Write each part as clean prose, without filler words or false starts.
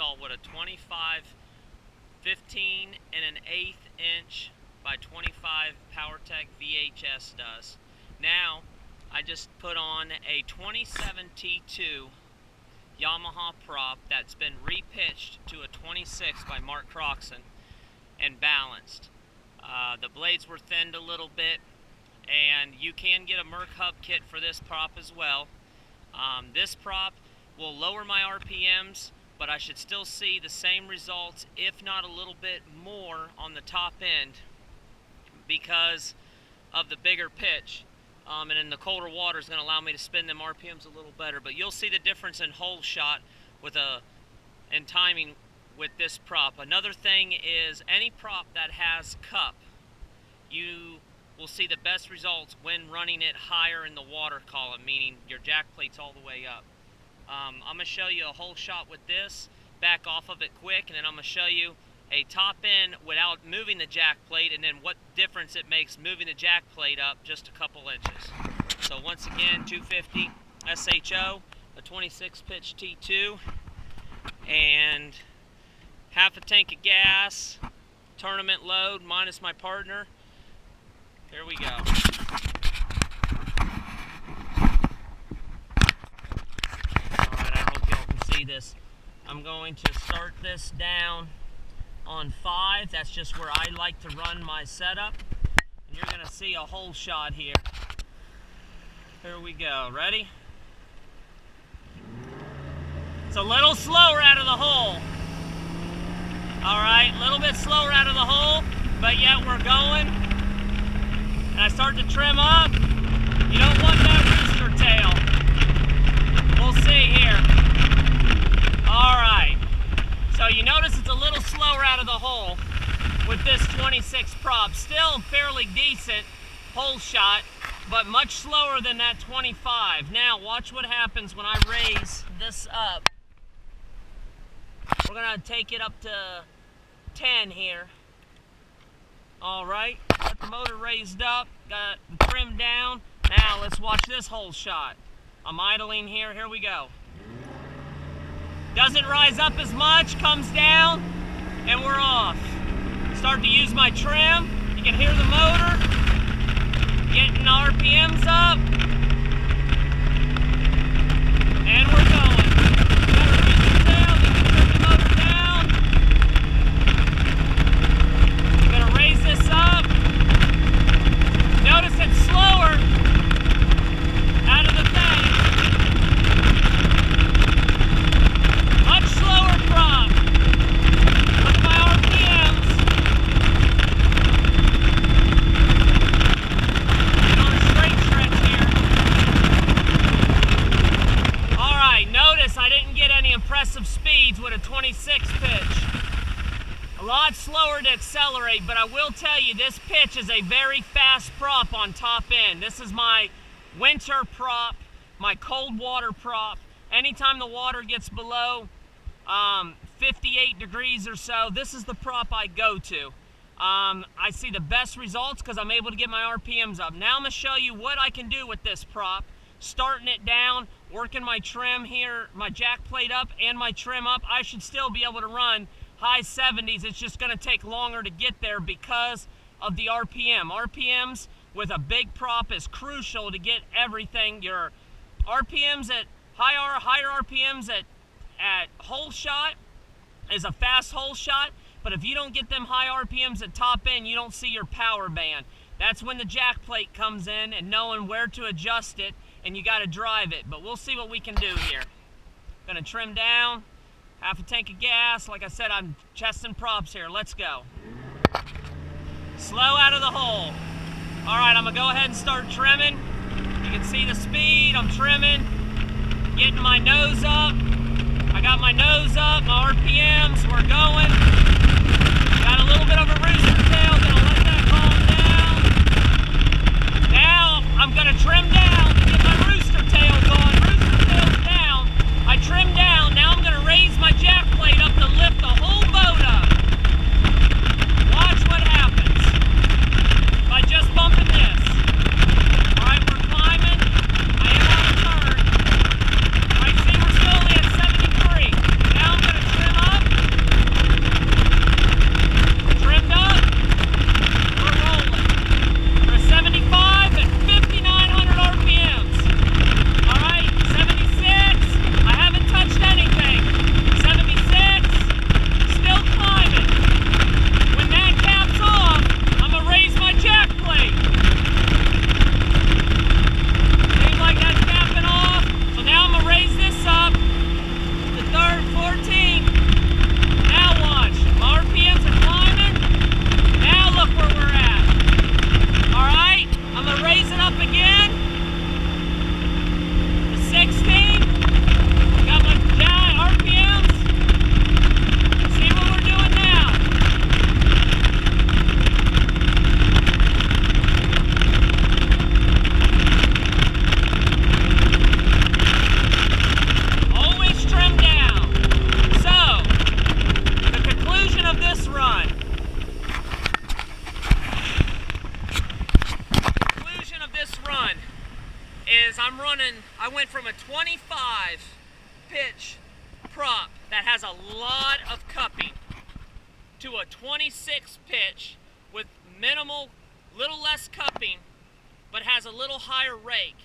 tail what a 25 15 1/8 inch by 25 PowerTech VHS does. Now I just put on a 27 T2 Yamaha prop that's been repitched to a 26 by Mark Croxon and balanced. The blades were thinned a little bit, and you can get a Merc hub kit for this prop as well. This prop will lower my RPMs, but I should still see the same results, if not a little bit more, on the top end because of the bigger pitch. And in the colder water is going to allow me to spin them RPMs a little better. But you'll see the difference in hole shot and timing with this prop. Another thing is any prop that has cup, you will see the best results when running it higher in the water column, meaning your jack plate's all the way up. I'm going to show you a hole shot with this, back off of it quick, and then I'm going to show you a top end without moving the jack plate, and then what difference it makes moving the jack plate up just a couple inches. So once again, 250 SHO, a 26 pitch T2, and half a tank of gas, tournament load minus my partner. Here we go. Alright, I hope y'all can see this. I'm going to start this down on 5. That's just where I like to run my setup. And you're going to see a hole shot here. Here we go. Ready? It's a little slower out of the hole. Alright, a little bit slower out of the hole, but yet we're going. And I start to trim up. You don't want that rooster tail. We'll see here. Alright. So you notice it's a little slower out of the hole with this 26 prop. Still fairly decent hole shot, but much slower than that 25. Now watch what happens when I raise this up. We're gonna take it up to 10 here. Alright, got the motor raised up, got the trim down. Now let's watch this hole shot. I'm idling here, here we go. Doesn't rise up as much, comes down, and we're off. Start to use my trim. You can hear the motor getting the RPMs up. And we're going. Got a rooster tail, you can turn the motor down. I'm gonna raise this up. Notice it's slower out of the thing. Much slower prop. Look at my RPMs. And on a straight stretch here. Alright, notice I didn't get any impressive speeds with a 26 pitch. A lot slower to accelerate, but I will tell you this pitch is a very fast prop on top end. This is my winter prop, my cold water prop. Anytime the water gets below 58 degrees or so, this is the prop I go to. I see the best results because I'm able to get my RPMs up. Now I'm going to show you what I can do with this prop. Starting it down, working my trim here, my jack plate up and my trim up. I should still be able to run high 70s. It's just going to take longer to get there because of the RPM. RPMs with a big prop is crucial to get everything. Your RPMs at higher RPMs at hole shot is a fast hole shot, but if you don't get them high RPMs at top end, you don't see your power band. That's when the jack plate comes in and knowing where to adjust it, and you got to drive it. But we'll see what we can do here. Gonna trim down, half a tank of gas. Like I said, I'm chesting props here. Let's go. Slow out of the hole. All right, I'm gonna go ahead and start trimming. You can see the speed. I'm trimming, getting my nose up. I got my nose up, my RPMs, we're going. Got a little bit of a rooster tail, gonna let that calm down. Now, I'm gonna trim down to get my rooster tail going. Rooster tail's down. I trim down, now I'm gonna raise my jack plate up to lift the whole boat up. Watch what happens by just bumping this. All right, we're climbing. I am on a turn. All right, see, we're still only at went from a 25 pitch prop that has a lot of cupping to a 26 pitch with minimal, little less cupping, but has a little higher rake.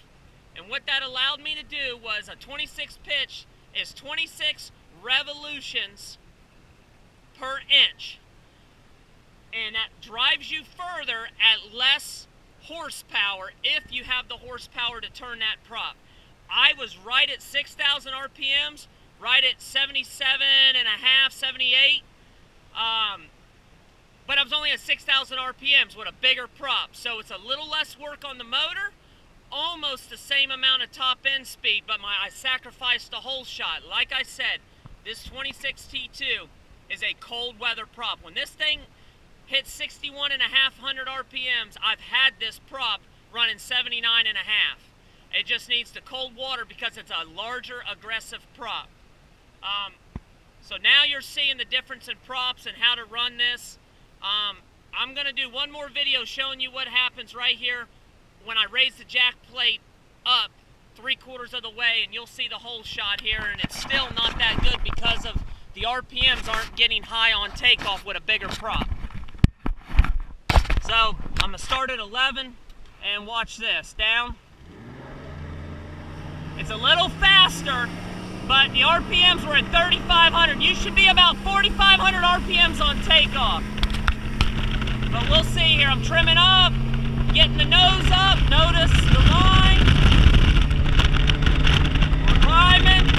And what that allowed me to do was a 26 pitch is 26 revolutions per inch. And that drives you further at less horsepower if you have the horsepower to turn that prop. I was right at 6,000 RPMs, right at 77 and a half, 78. But I was only at 6,000 RPMs with a bigger prop. So it's a little less work on the motor, almost the same amount of top end speed, but I sacrificed the whole shot. Like I said, this 26 T2 is a cold weather prop. When this thing hits 61,500 RPMs, I've had this prop running 79 and a half. It just needs the cold water because it's a larger, aggressive prop. So now you're seeing the difference in props and how to run this. I'm gonna do one more video showing you what happens right here when I raise the jack plate up 3/4 of the way, and you'll see the whole shot here, and it's still not that good because of the RPMs aren't getting high on takeoff with a bigger prop. So I'm gonna start at 11 and watch this. Down. It's a little faster, but the RPMs were at 3,500. You should be about 4,500 RPMs on takeoff. But we'll see here. I'm trimming up, getting the nose up. Notice the line. We're climbing.